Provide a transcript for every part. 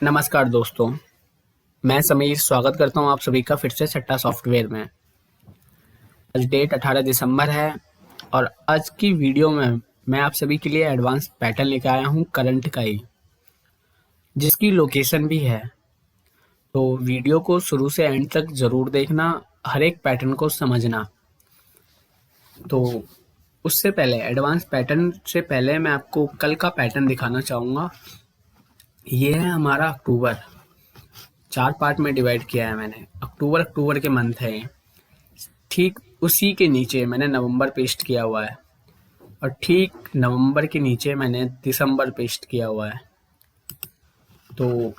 नमस्कार दोस्तों, मैं समीर स्वागत करता हूं आप सभी का फिर से सट्टा सॉफ्टवेयर में। आज डेट 18 दिसंबर है और आज की वीडियो में मैं आप सभी के लिए एडवांस पैटर्न लेकर आया हूं करंट का ही, जिसकी लोकेशन भी है। तो वीडियो को शुरू से एंड तक ज़रूर देखना, हर एक पैटर्न को समझना। तो उससे पहले एडवांस पैटर्न से पहले मैं आपको कल का पैटर्न दिखाना चाहूँगा। ये है हमारा अक्टूबर, 4 पार्ट में डिवाइड किया है मैंने। अक्टूबर के मंथ है। ठीक उसी के नीचे मैंने नवंबर पेस्ट किया हुआ है और ठीक नवंबर के नीचे मैंने दिसंबर पेस्ट किया हुआ है। तो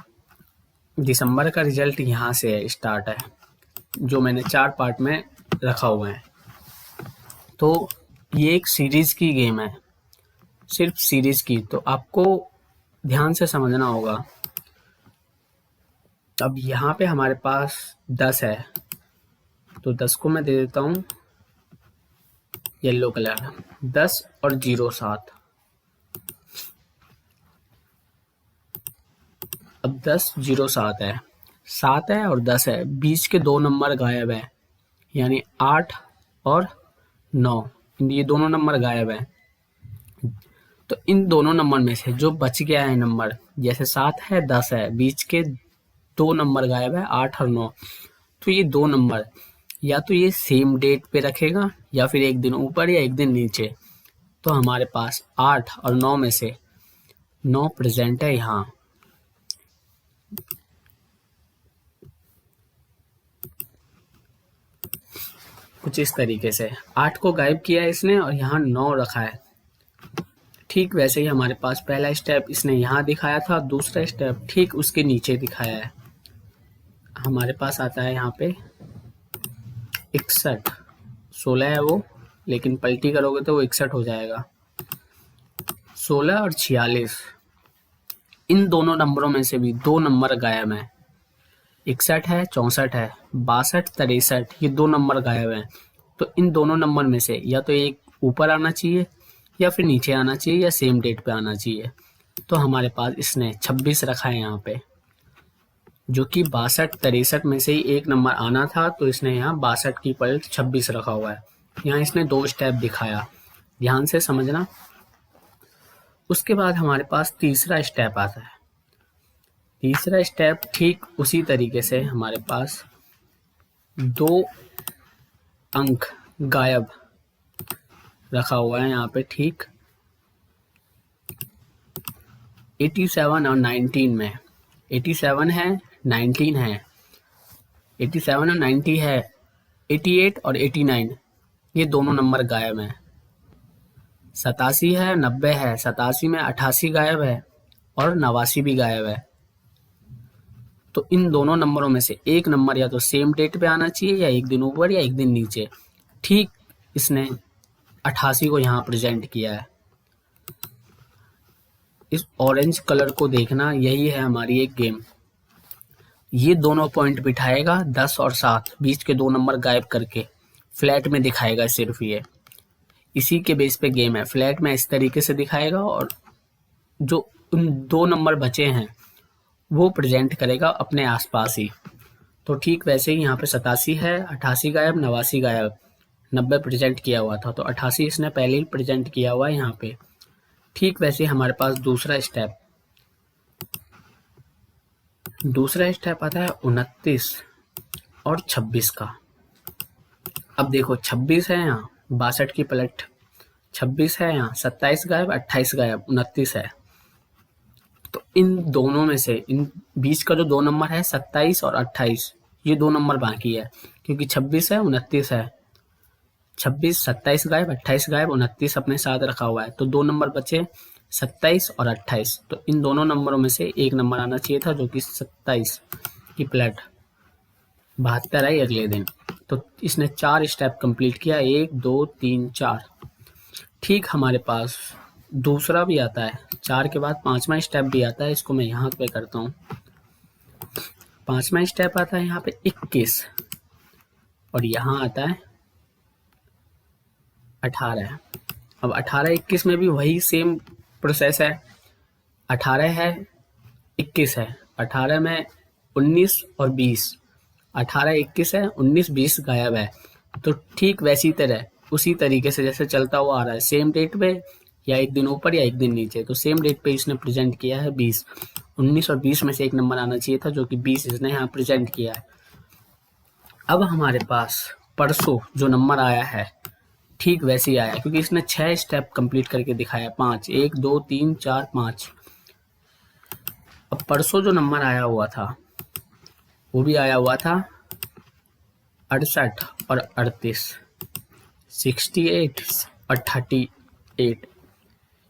दिसंबर का रिजल्ट यहाँ से है, स्टार्ट है, जो मैंने 4 पार्ट में रखा हुआ है। तो ये एक सीरीज की गेम है, सिर्फ सीरीज की, तो आपको ध्यान से समझना होगा। अब यहाँ पे हमारे पास 10 है, तो 10 को मैं दे देता हूँ येलो कलर, 10 और 07। अब 10 07 है, 7 है और 10 है, बीच के 2 नंबर गायब है, यानी 8 और 9, ये दोनों नंबर गायब है। तो इन दोनों नंबर में से जो बच गया है नंबर, जैसे 7 है 10 है, बीच के 2 नंबर गायब है 8 और 9, तो ये 2 नंबर या तो ये सेम डेट पे रखेगा या फिर एक दिन ऊपर या एक दिन नीचे। तो हमारे पास 8 और 9 में से 9 प्रेजेंट है यहाँ। कुछ इस तरीके से 8 को गायब किया है इसने और यहाँ 9 रखा है। ठीक वैसे ही हमारे पास पहला स्टेप इसने यहाँ दिखाया था, दूसरा स्टेप ठीक उसके नीचे दिखाया है। हमारे पास आता है यहाँ पे 61, 16 है वो, लेकिन पलटी करोगे तो वो 61 हो जाएगा। 16 और 46, इन दोनों नंबरों में से भी 2 नंबर गायब हैं। 61 है, 64 है, 62, 63, ये 2 नंबर गायब हैं। तो इन दोनों नंबर में से या तो एक ऊपर आना चाहिए या फिर नीचे आना चाहिए या सेम डेट पे आना चाहिए। तो हमारे पास इसने 26 रखा है यहाँ पे, जो कि 62, 63 में से ही एक नंबर आना था, तो इसने यहाँ 62 की पलट 26 रखा हुआ है। यहाँ इसने 2 स्टेप दिखाया, ध्यान से समझना। उसके बाद हमारे पास तीसरा स्टेप आता है। तीसरा स्टेप ठीक उसी तरीके से हमारे पास 2 अंक गायब रखा हुआ है यहाँ पे, ठीक 87 और 19 में। 87 है, 19 है, 87 और 90 है, 88 और 89, ये दोनों नंबर गायब हैं। 87 है, 90 है, 87 में 88 गायब है और 89 भी गायब है। तो इन दोनों नंबरों में से एक नंबर या तो सेम डेट पे आना चाहिए या एक दिन ऊपर या एक दिन नीचे। ठीक इसने 88 को यहाँ प्रेजेंट किया है। इस ऑरेंज कलर को देखना, यही है हमारी एक गेम। ये दोनों पॉइंट बिठाएगा 10 और 7, बीच के 2 नंबर गायब करके फ्लैट में दिखाएगा सिर्फ ये। इसी के बेस पे गेम है, फ्लैट में इस तरीके से दिखाएगा और जो उन 2 नंबर बचे हैं वो प्रेजेंट करेगा अपने आसपास ही। तो ठीक वैसे ही यहाँ पे 87 है, 88 गायब, 89 गायब, 90 प्रेजेंट किया हुआ था, तो 88 इसने पहले ही प्रेजेंट किया हुआ है यहाँ पे। ठीक वैसे हमारे पास दूसरा स्टेप आता है 29 और 26 का। अब देखो 26 है यहाँ, 62 की पलट 26 है यहाँ, 27 गायब, 28 गायब, 29 है। तो इन दोनों में से इन बीच का जो 2 नंबर है 27 और 28, ये 2 नंबर बाकी है, क्योंकि 26 है 29 है। 26, 27 गायब, 28 गायब, 29 अपने साथ रखा हुआ है, तो 2 नंबर बचे 27 और 28। तो इन दोनों नंबरों में से एक नंबर आना चाहिए था, जो कि 27 की प्लेट 72 आई अगले दिन। तो इसने 4 स्टेप कंप्लीट किया, 1 2 3 4। ठीक हमारे पास दूसरा भी आता है, 4 के बाद 5वां स्टेप भी आता है, इसको मैं यहाँ पे करता हूँ। 5वां स्टेप आता है यहाँ पे 21 और यहाँ आता है 18। अब 18-21 में भी वही सेम प्रोसेस है, 18 है 21 है, 18 में 19 और 20, 18 21 है, 19 20 गायब है। तो ठीक वैसी तरह उसी तरीके से जैसे चलता हुआ आ रहा है, सेम डेट पे या एक दिन ऊपर या एक दिन नीचे, तो सेम डेट पे इसने प्रेजेंट किया है 20। 19 और 20 में से एक नंबर आना चाहिए था, जो कि 20 इसने यहाँ प्रेजेंट किया है। अब हमारे पास परसों जो नंबर आया है ठीक वैसे ही आया, क्योंकि इसने 6 स्टेप कंप्लीट करके दिखाया, 5, 1 2 3 4 5। अब परसों जो नंबर आया हुआ था वो भी आया हुआ था 68 और 38, 68 और 38।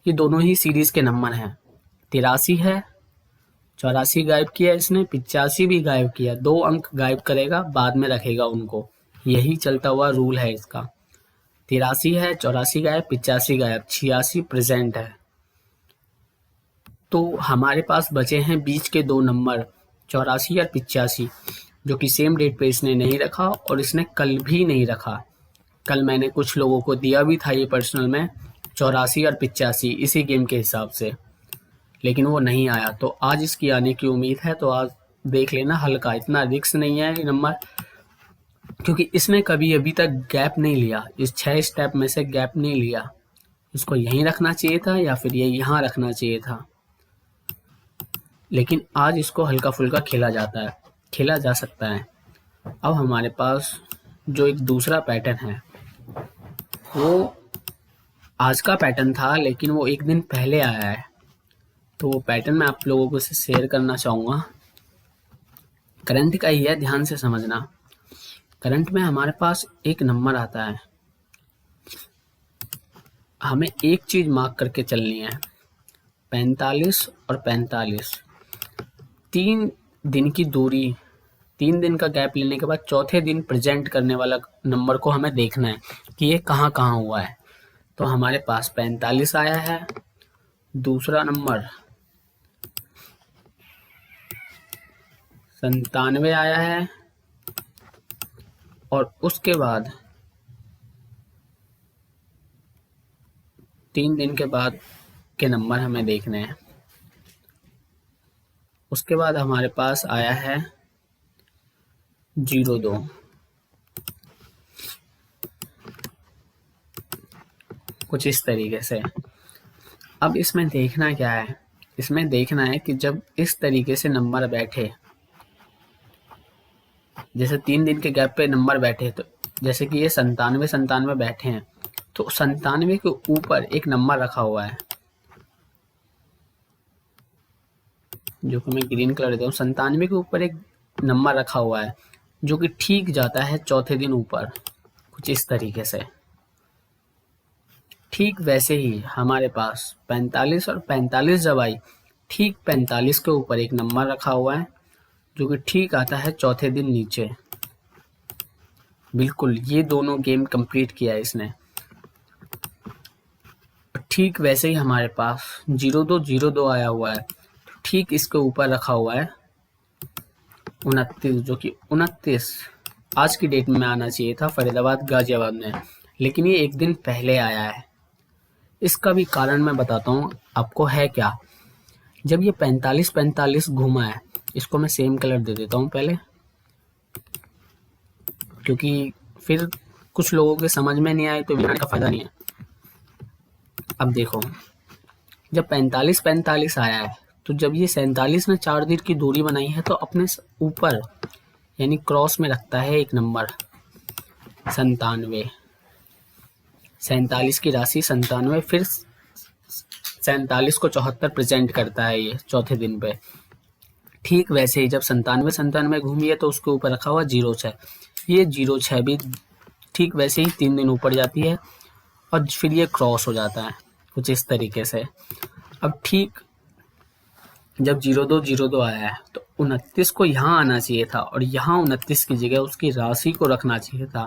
ये दोनों ही सीरीज के नंबर हैं। 83 है, 84 गायब किया इसने, 85 भी गायब किया। 2 अंक गायब करेगा, बाद में रखेगा उनको, यही चलता हुआ रूल है इसका। 83 है, 84 गायब, 85 गायब, 86 प्रेजेंट है। तो हमारे पास बचे हैं बीच के 2 नंबर 84 और 85, जो कि सेम डेट पे इसने नहीं रखा और इसने कल भी नहीं रखा। कल मैंने कुछ लोगों को दिया भी था ये पर्सनल में 84 और 85 इसी गेम के हिसाब से, लेकिन वो नहीं आया। तो आज इसकी आने की उम्मीद है, तो आज देख लेना, हल्का, इतना रिस्क नहीं है ये नंबर, क्योंकि इसने कभी अभी तक गैप नहीं लिया, इस 6 स्टेप में से गैप नहीं लिया। इसको यहीं रखना चाहिए था या फिर ये यहाँ रखना चाहिए था, लेकिन आज इसको हल्का फुल्का खेला जा सकता है। अब हमारे पास जो एक दूसरा पैटर्न है वो आज का पैटर्न था, लेकिन वो एक दिन पहले आया है, तो वो पैटर्न मैं आप लोगों को से शेयर करना चाहूँगा। करंट का ही है, ध्यान से समझना। करंट में हमारे पास एक नंबर आता है, हमें एक चीज़ मार्क करके चलनी है, 45 और 45। 3 दिन की दूरी, 3 दिन का गैप लेने के बाद चौथे दिन प्रेजेंट करने वाला नंबर को हमें देखना है कि ये कहाँ कहाँ हुआ है। तो हमारे पास 45 आया है, दूसरा नंबर 97 आया है, और उसके बाद 3 दिन के बाद के नंबर हमें देखने हैं। उसके बाद हमारे पास आया है 02, कुछ इस तरीके से। अब इसमें देखना क्या है, इसमें देखना है कि जब इस तरीके से नंबर बैठे, जैसे 3 दिन के गैप पे नंबर बैठे, तो जैसे कि ये 97 बैठे हैं, तो 97 के ऊपर एक नंबर रखा हुआ है, जो कि मैं ग्रीन कलर देता हूँ। 97 के ऊपर एक नंबर रखा हुआ है जो कि ठीक जाता है चौथे दिन ऊपर, कुछ इस तरीके से। ठीक वैसे ही हमारे पास 45 और 45 जब आई, ठीक 45 के ऊपर एक नंबर रखा हुआ है जो कि ठीक आता है चौथे दिन नीचे। बिल्कुल ये दोनों गेम कंप्लीट किया है इसने। ठीक वैसे ही हमारे पास 0202 आया हुआ है, ठीक इसके ऊपर रखा हुआ है 29, जो कि 29 आज की डेट में आना चाहिए था फरीदाबाद गाजियाबाद में, लेकिन ये एक दिन पहले आया है। इसका भी कारण मैं बताता हूँ आपको है क्या। जब ये 45 घूमा है, इसको मैं सेम कलर दे देता हूँ पहले, क्योंकि फिर कुछ लोगों के समझ में नहीं आए तो बनाने का फायदा नहीं है। अब देखो, जब 45 आया है, तो जब ये 47 ने 4 दिन की दूरी बनाई है, तो अपने ऊपर यानी क्रॉस में रखता है एक नंबर 97। 47 की राशि 97, फिर 47 को 74 प्रेजेंट करता है ये चौथे दिन पे। ठीक वैसे ही जब 97 घूमी है, तो उसके ऊपर रखा हुआ 06। ये 06 भी ठीक वैसे ही 3 दिन ऊपर जाती है और फिर ये क्रॉस हो जाता है, कुछ इस तरीके से। अब ठीक जब 0202 आया है, तो 29 को यहाँ आना चाहिए था, और यहाँ 29 की जगह उसकी राशि को रखना चाहिए था।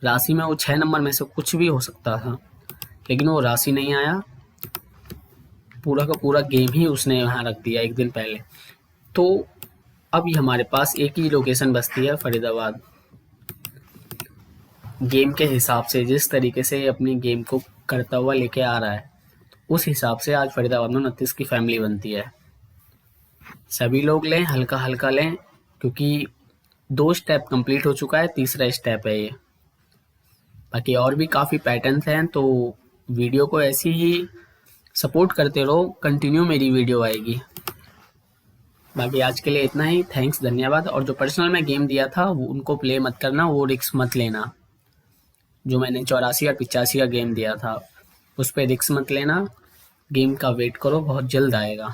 राशि में वो 6 नंबर में से कुछ भी हो सकता था, लेकिन वो राशि नहीं आया, पूरा का पूरा गेम ही उसने यहाँ रख दिया एक दिन पहले। तो अब हमारे पास एक ही लोकेशन बचती है, फरीदाबाद। गेम के हिसाब से जिस तरीके से अपनी गेम को करता हुआ लेके आ रहा है, उस हिसाब से आज फरीदाबाद में 29 की फैमिली बनती है। सभी लोग लें, हल्का हल्का लें, क्योंकि 2 स्टेप कंप्लीट हो चुका है, तीसरा स्टेप है ये। बाकी और भी काफ़ी पैटर्न्स हैं, तो वीडियो को ऐसे ही सपोर्ट करते रहो, कंटिन्यू मेरी वीडियो आएगी। बाकी आज के लिए इतना ही, थैंक्स, धन्यवाद। और जो पर्सनल में गेम दिया था वो उनको प्ले मत करना, वो रिस्क मत लेना। जो मैंने 84 या 85 का गेम दिया था उस पर रिस्क मत लेना। गेम का वेट करो, बहुत जल्द आएगा।